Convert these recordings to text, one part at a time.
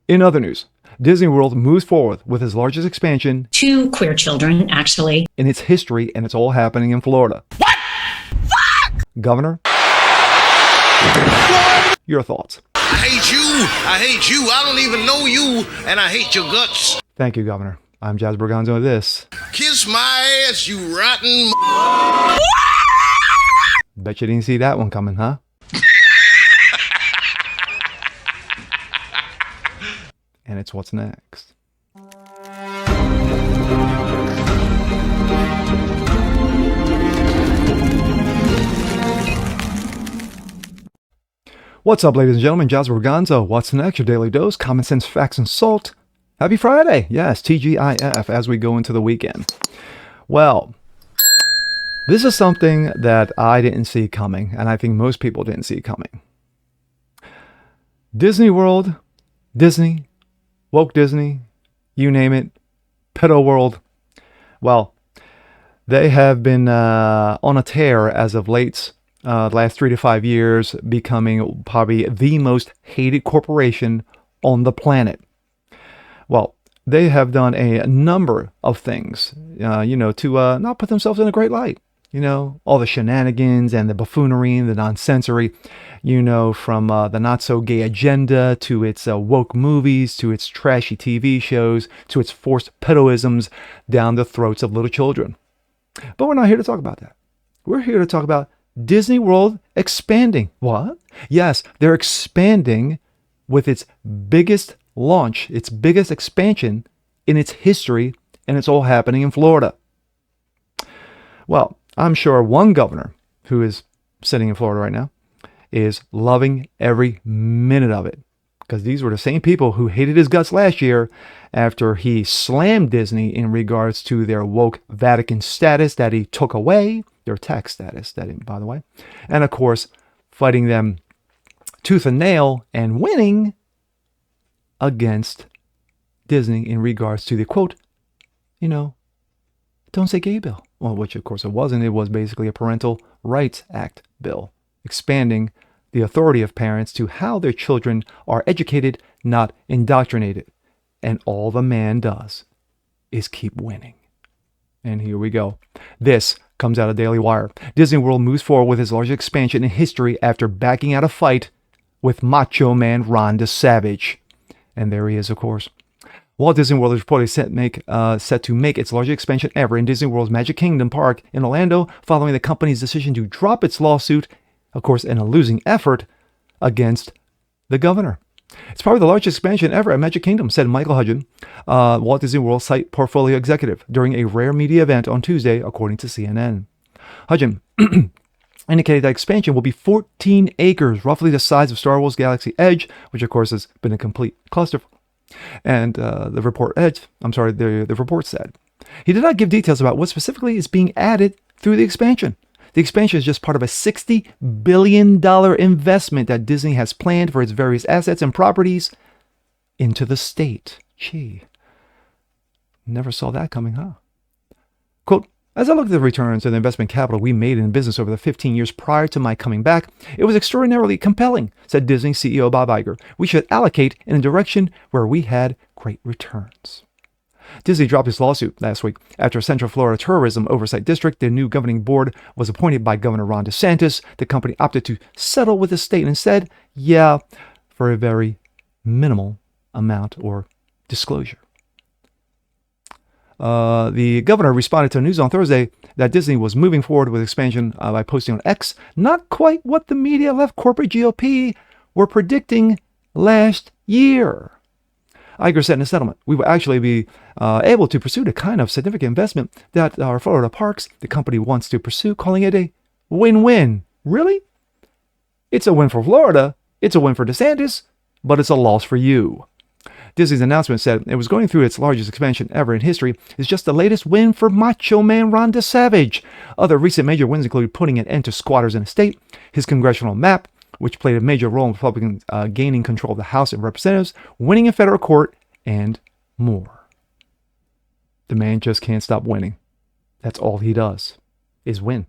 In other news, Disney World moves forward with its largest expansion Two queer children, actually. in its history, and it's all happening in Florida. What? Fuck! Governor, your thoughts. I hate you. I hate you. I don't even know you, and I hate your guts. Thank you, Governor. I'm Jazz Berganza with this. Kiss my ass, you rotten. Bet you didn't see that one coming, huh? And it's what's next. What's up, ladies and gentlemen? Jazz Berganza. What's next? Your daily dose, common sense, facts, and salt. Happy Friday. Yes, TGIF as we go into the weekend. Well, this is something that I didn't see coming, and I think most people didn't see coming. Disney World, Disney, Woke Disney, you name it, Pedo World. Well, they have been on a tear as of late, the last 3 to 5 years, becoming probably the most hated corporation on the planet. Well, they have done a number of things, to not put themselves in a great light. All the shenanigans and the buffoonery and the nonsensory, from the not-so-gay agenda to its woke movies, to its trashy TV shows, to its forced pedoisms down the throats of little children. But we're not here to talk about that. We're here to talk about Disney World expanding. What? Yes, they're expanding with its biggest launch, its biggest expansion in its history, and it's all happening in Florida. Well, I'm sure one governor who is sitting in Florida right now is loving every minute of it, because these were the same people who hated his guts last year after he slammed Disney in regards to their woke Vatican status that he took away, their tax status, by the way, and of course, fighting them tooth and nail and winning against Disney in regards to the quote, don't say gay bill. Well, which of course it wasn't. It was basically a Parental Rights Act bill, expanding the authority of parents to how their children are educated, not indoctrinated. And all the man does is keep winning. And here we go. This comes out of Daily Wire. Disney World moves forward with its largest expansion in history after backing out a fight with Macho Man Ron DeSavage. And there he is, of course. Walt Disney World is reportedly set to make its largest expansion ever in Disney World's Magic Kingdom Park in Orlando, following the company's decision to drop its lawsuit, of course, in a losing effort against the governor. It's probably the largest expansion ever at Magic Kingdom, said Michael Hudgen, Walt Disney World site portfolio executive, during a rare media event on Tuesday, according to CNN. Hudgen indicated that expansion will be 14 acres, roughly the size of Star Wars Galaxy Edge, which of course has been a complete cluster. And the report said he did not give details about what specifically is being added through the expansion. The expansion is just part of a $60 billion investment that Disney has planned for its various assets and properties into the state. Gee, never saw that coming, huh? Quote, as I look at the returns and the investment capital we made in business over the 15 years prior to my coming back, it was extraordinarily compelling, said Disney CEO Bob Iger. We should allocate in a direction where we had great returns. Disney dropped its lawsuit last week after Central Florida Tourism Oversight District, the new governing board, was appointed by Governor Ron DeSantis. The company opted to settle with the state and said, yeah, for a very minimal amount or disclosure. The governor responded to news on Thursday that Disney was moving forward with expansion by posting on X, not quite what the media left corporate GOP were predicting last year. Iger said in a settlement, we will actually be able to pursue the kind of significant investment that our Florida parks, the company wants to pursue, calling it a win-win. Really? It's a win for Florida, it's a win for DeSantis, but it's a loss for you. Disney's announcement said it was going through its largest expansion ever in history is just the latest win for Macho Man Ron DeSavage. Other recent major wins include putting an end to squatters in the state, his congressional map, which played a major role in Republicans gaining control of the House of Representatives, winning in federal court, and more. The man just can't stop winning. That's all he does, is win.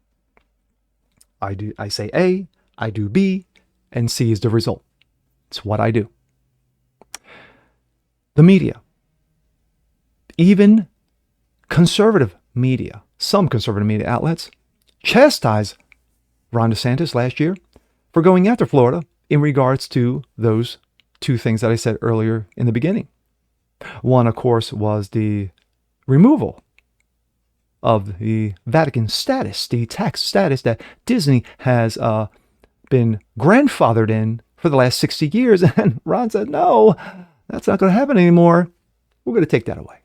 I say A, I do B, and C is the result. It's what I do. The media, even conservative media, some conservative media outlets, chastised Ron DeSantis last year for going after Florida in regards to those two things that I said earlier in the beginning. One, of course, was the removal of the Vatican status, the tax status that Disney has been grandfathered in for the last 60 years. And Ron said, no, that's not going to happen anymore. We're going to take that away.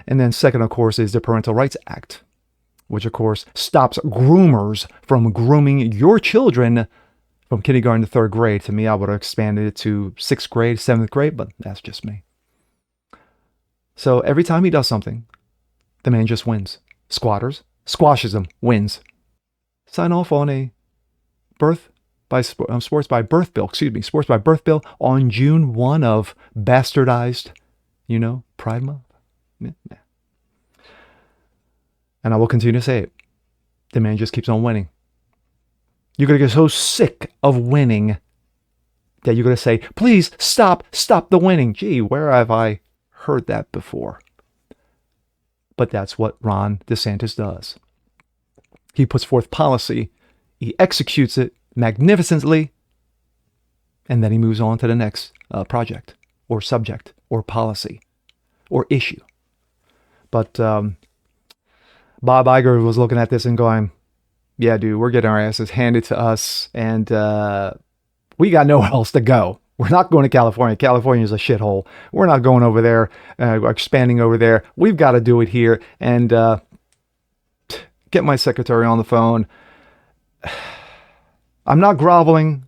And then second, of course, is the Parental Rights Act, which, of course, stops groomers from grooming your children from kindergarten to third grade. To me, I would have expanded it to sixth grade, seventh grade, but that's just me. So every time he does something, the man just wins. Squatters, squashes them, wins. Sign off on a sports by birth bill on June 1 of bastardized, Pride Month. Yeah. And I will continue to say it. The man just keeps on winning. You're going to get so sick of winning that you're going to say, please stop the winning. Gee, where have I heard that before? But that's what Ron DeSantis does. He puts forth policy, he executes it magnificently, and then he moves on to the next project or subject or policy or issue. But Bob Iger was looking at this and going, yeah, dude, we're getting our asses handed to us, and we got nowhere else to go. We're not going to California. California is a shithole. We're not going over there, expanding over there. We've got to do it here. And get my secretary on the phone. I'm not groveling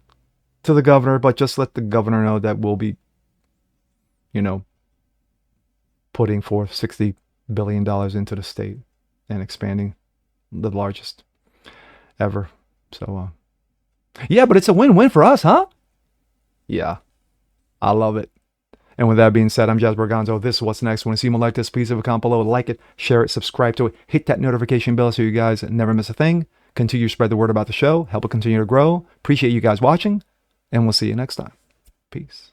to the governor, but just let the governor know that we'll be, putting forth $60 billion into the state and expanding, the largest ever. So, yeah, but it's a win-win for us, huh? Yeah, I love it. And with that being said, I'm Jasper Gonzo. This is What's Next. Want to see more like this? Please leave a comment below. Like it, share it, subscribe to it. Hit that notification bell so you guys never miss a thing. Continue to spread the word about the show. Help it continue to grow. Appreciate you guys watching. And we'll see you next time. Peace.